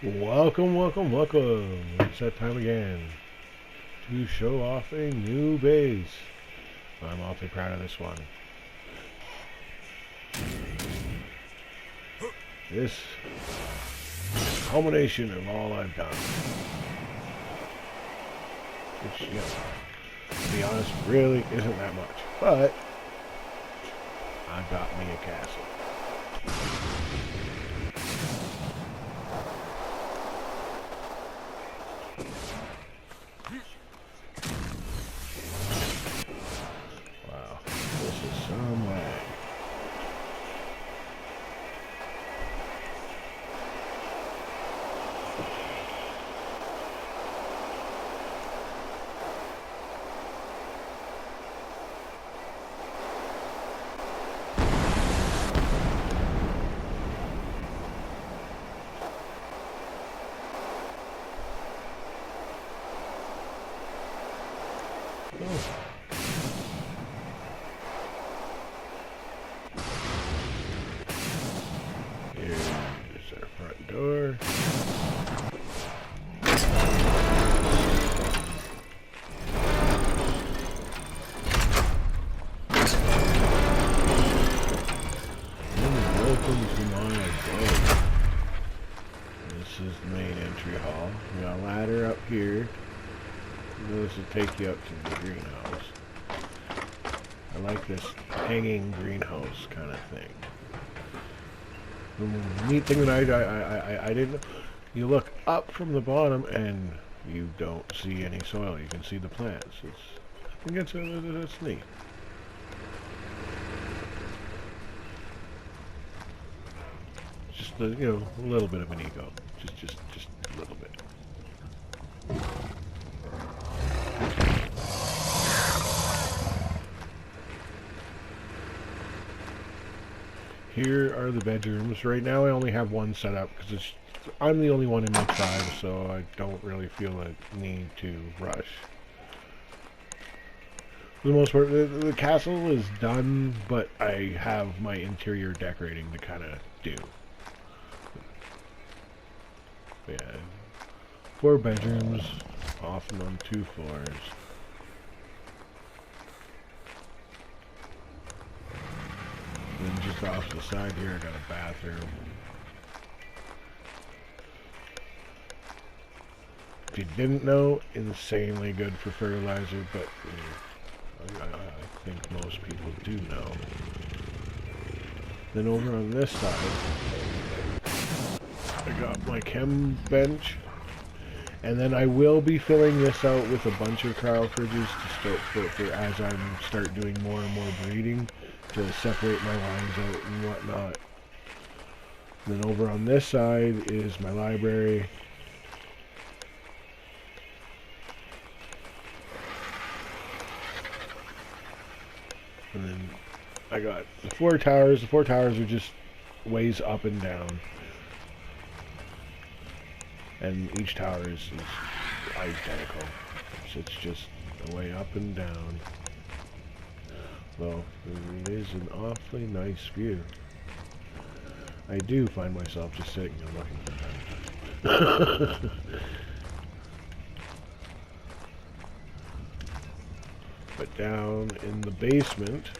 Welcome, welcome, welcome. It's that time again to show off a new base. I'm awfully proud of this one. This culmination of all I've done. Which, to be honest, really isn't that much. But I've got me a castle. Wow, this is some lag. Here's our front door. Welcome to my abode. This is the main entry hall. We got a ladder up here. This will take you up to the greenhouse. I like this hanging greenhouse kind of thing. The neat thing that I didn't know, you look up from the bottom and you don't see any soil. You can see the plants. I think it's neat. Just a little bit of an ego. Just a little bit. Here are the bedrooms. Right now I only have one set up because I'm the only one in my tribe, so I don't really feel a need to rush. For the most part, the castle is done, but I have my interior decorating to kind of do. Yeah, 4 bedrooms, often on 2 floors. And then just off to the side here, I got a bathroom. If you didn't know, insanely good for fertilizer, but I think most people do know. Then over on this side, I got my chem bench. And then I will be filling this out with a bunch of cryo fridges to start for as I start doing more and more breeding, to separate my lines out and whatnot. And then over on this side is my library. And then I got the 4 towers. The 4 towers are just ways up and down. And each tower is identical. So it's just a way up and down. Well, it is an awfully nice view. I do find myself just sitting and looking at that. But down in the basement,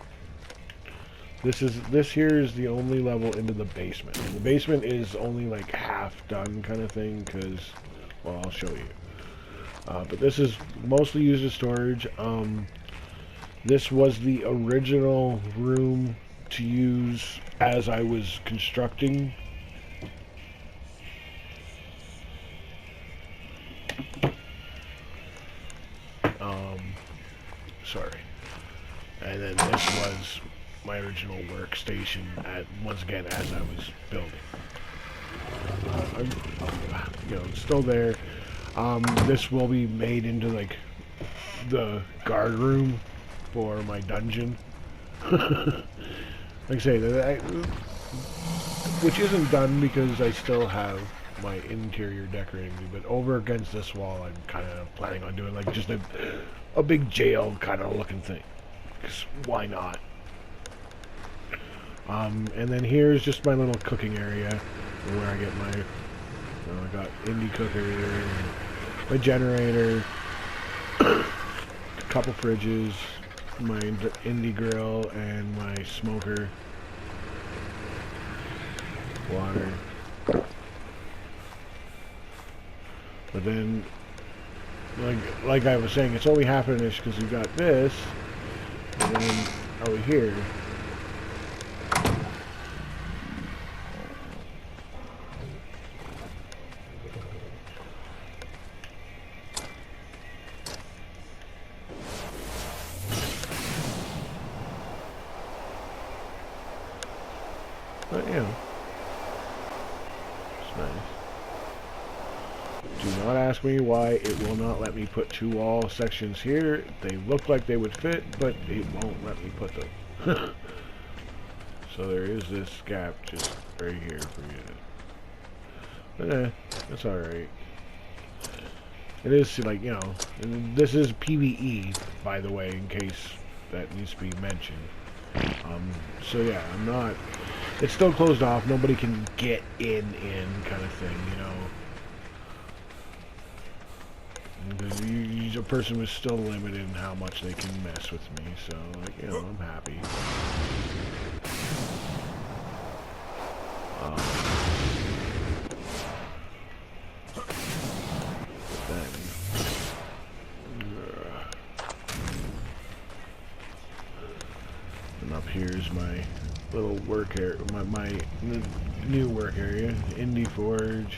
this here is the only level into the basement. And the basement is only like half done kind of thing, because, well, I'll show you. But this is mostly used as storage. This was the original room to use as I was constructing. Sorry. And then this was my original workstation, once again, as I was building. It's still there. This will be made into, like, the guard room for my dungeon. Like I say, which isn't done because I still have my interior decorating to do, but over against this wall I'm kind of planning on doing like just a big jail kind of looking thing, because why not? And then here's just my little cooking area where I get my So I got indie cooker, my generator, a couple fridges, my indie grill, and my smoker, water. But then, like I was saying, it's only half-ish because we got this, and then over here. But, you know, it's nice. Do not ask me why it will not let me put two wall sections here. They look like they would fit, but it won't let me put them. So there is this gap just right here for you. But that's alright. It is, like, you know, and this is PvE, by the way, in case that needs to be mentioned. So yeah, I'm not... It's still closed off. Nobody can get in kind of thing, you know. Because a person was still limited in how much they can mess with me, so, like, you know, I'm happy. And up here is my little work area, my new work area, Indie Forge,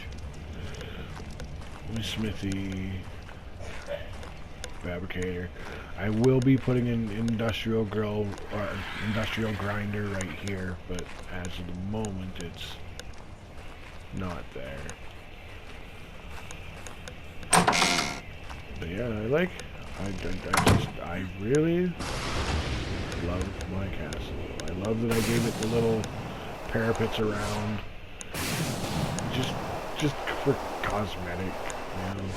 Smithy, Fabricator. I will be putting an industrial grill or industrial grinder right here, but as of the moment it's not there. But yeah, I really love my castle. I love that I gave it the little parapets around, just for cosmetic, you know.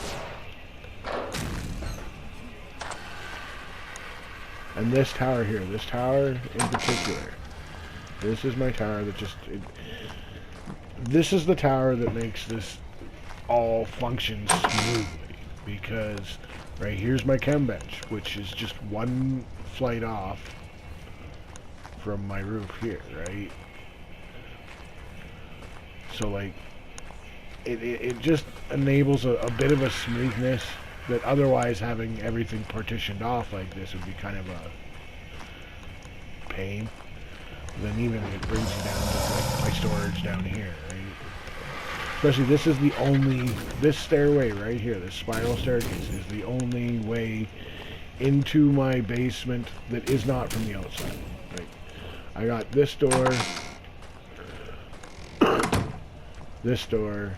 And this tower here, this tower in particular, this is my tower that this is the tower that makes this all function smoothly, because right here's my chem bench, which is just one flight off from my roof here, right? So like, it just enables a bit of a smoothness that otherwise having everything partitioned off like this would be kind of a pain. Then even it brings you down to like my storage down here, right? Especially this is this stairway right here, this spiral staircase is the only way into my basement that is not from the outside. Right? I got this door, this door,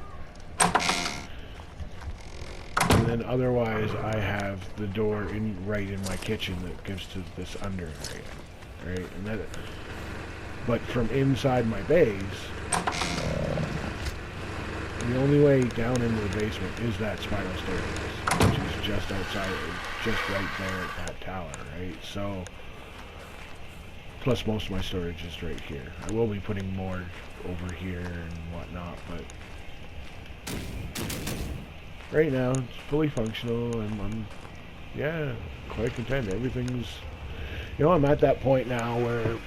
and then otherwise I have the door right in my kitchen that gives to this under area, right? And but from inside my base, the only way down into the basement is that spiral staircase, which is just outside, just right there at that tower, right? So, plus most of my storage is right here. I will be putting more over here and whatnot, but right now it's fully functional, and I'm yeah, quite content. Everything's, you know, I'm at that point now where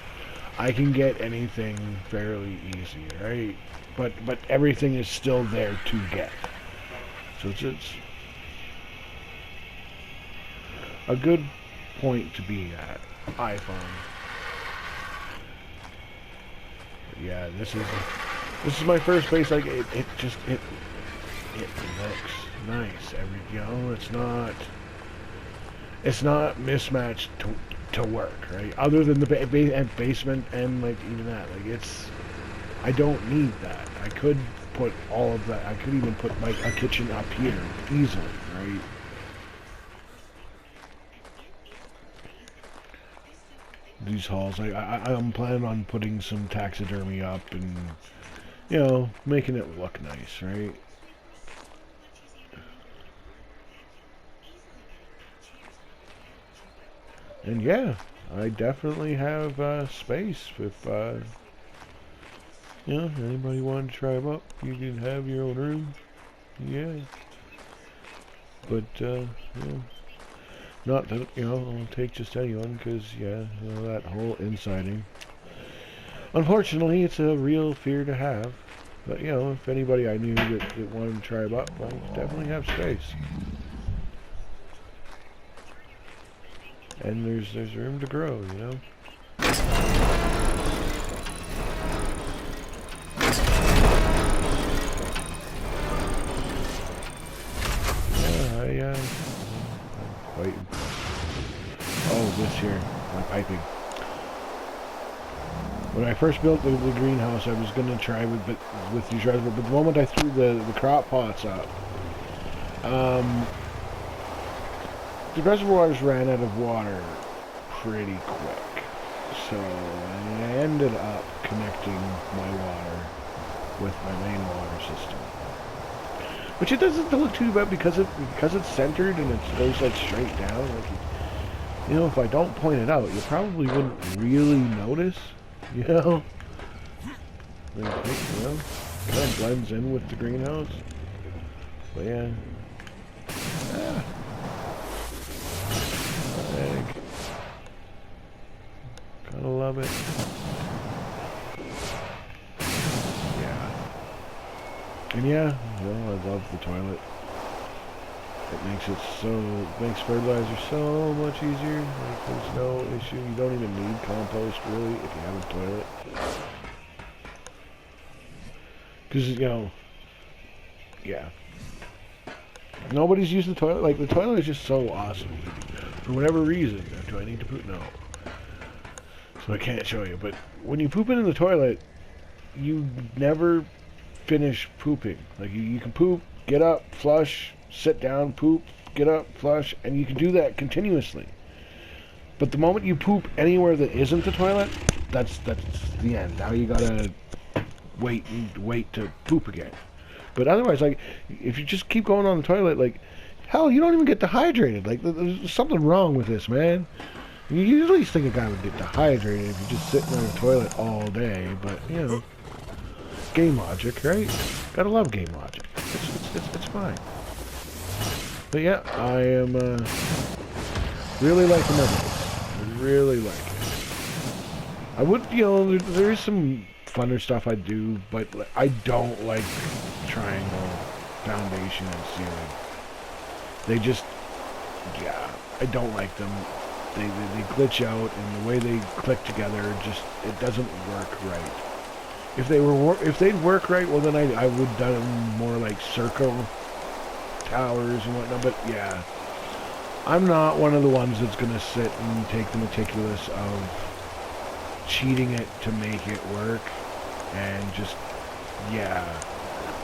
I can get anything fairly easy, right? But everything is still there to get. So it's a good point to be at, I find. But yeah, this is my first base. Like it looks nice. You know, it's not mismatched to work, right? Other than the basement and like even that, like I don't need that. I could put all of that. I could even put a kitchen up here easily, right? These halls, I'm planning on putting some taxidermy up and, you know, making it look nice, right? And yeah, I definitely have space if you know, anybody want to try them up, you can have your own room. Yeah. But, yeah. Not that, you know, I'll take just anyone, because, yeah, you know, that whole insiding. Unfortunately, it's a real fear to have. But, you know, if anybody I knew that wanted to try up, I definitely have space. And there's room to grow, you know? Yeah, I'm quite impressed. Oh, this here, my piping. When I first built the greenhouse, I was gonna try with these reservoirs, but the moment I threw the crop pots up, the reservoirs ran out of water pretty quick. So I ended up connecting my water with my main water system. Which it doesn't look too bad because it's centered and it goes like straight down. Like, you know, if I don't point it out, you probably wouldn't really notice. You know, you know, kind of blends in with the greenhouse. But yeah, kind of love it. And yeah, you know, I love the toilet. It makes fertilizer so much easier. Like, there's no issue. You don't even need compost, really, if you have a toilet. Because, you know, yeah. Nobody's used the toilet. Like, the toilet is just so awesome. For whatever reason. Do I need to poop? No. So I can't show you. But when you poop in the toilet, you never finish pooping. Like, you can poop, get up, flush, sit down, poop, get up, flush, and you can do that continuously. But the moment you poop anywhere that isn't the toilet, that's the end. Now you gotta wait to poop again. But otherwise, like, if you just keep going on the toilet, like, hell, you don't even get dehydrated. Like, there's something wrong with this, man. You usually think a guy would get dehydrated if you're just sitting on the toilet all day, but, you know, game logic, right? Gotta love game logic. It's fine. But yeah, I am really liking my base. I really like it. I would, you know, there is some funner stuff I do, but I don't like triangle, foundation, and ceiling. They just, yeah, I don't like them. They glitch out, and the way they click together, just, it doesn't work right. If they'd work right, well then I would done them more like circle towers and whatnot. But yeah, I'm not one of the ones that's gonna sit and take the meticulous of cheating it to make it work, and just, yeah.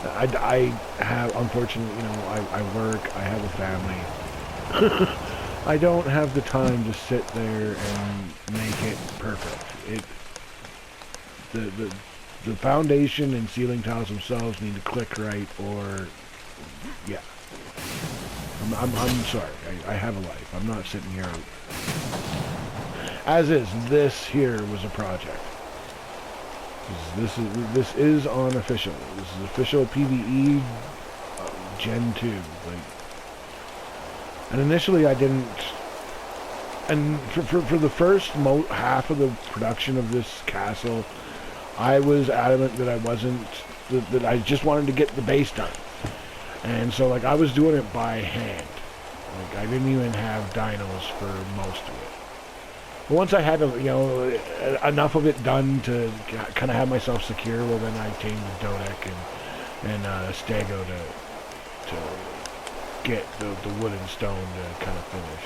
I have, unfortunately, you know, I work, I have a family. I don't have the time to sit there and make it perfect. The foundation and ceiling tiles themselves need to click right, or, yeah. I'm sorry. I have a life. I'm not sitting here. As is, this here was a project. This is unofficial. This is official PvE Gen 2. Like, and initially I didn't. And for the first half of the production of this castle, I was adamant that I wasn't, that I just wanted to get the base done. And so, like, I was doing it by hand. Like, I didn't even have dinos for most of it. But once I had, you know, enough of it done to kind of have myself secure, well, then I came to Dodek and Stego to get the wood and stone to kind of finish.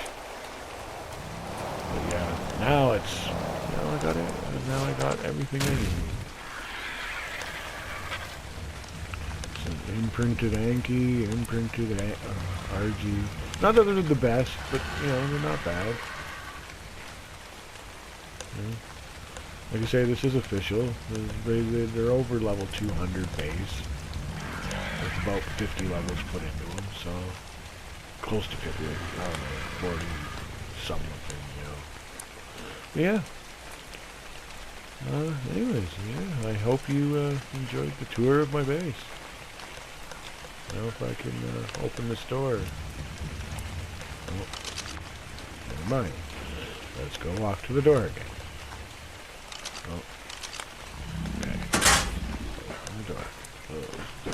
But yeah, now it's, now I got it. Now I got everything I need. Imprinted Anki, imprinted RG. Not that they're the best, but, you know, they're not bad. Yeah. Like I say, this is official. They're over level 200 base. With about 50 levels put into them, so close to 50, like, I don't know, 40 something, you know. But yeah. Anyways, yeah, I hope you enjoyed the tour of my base. know if I can open this door. Oh, never mind. Let's go walk to the door again. Oh. Okay. Open the door. Close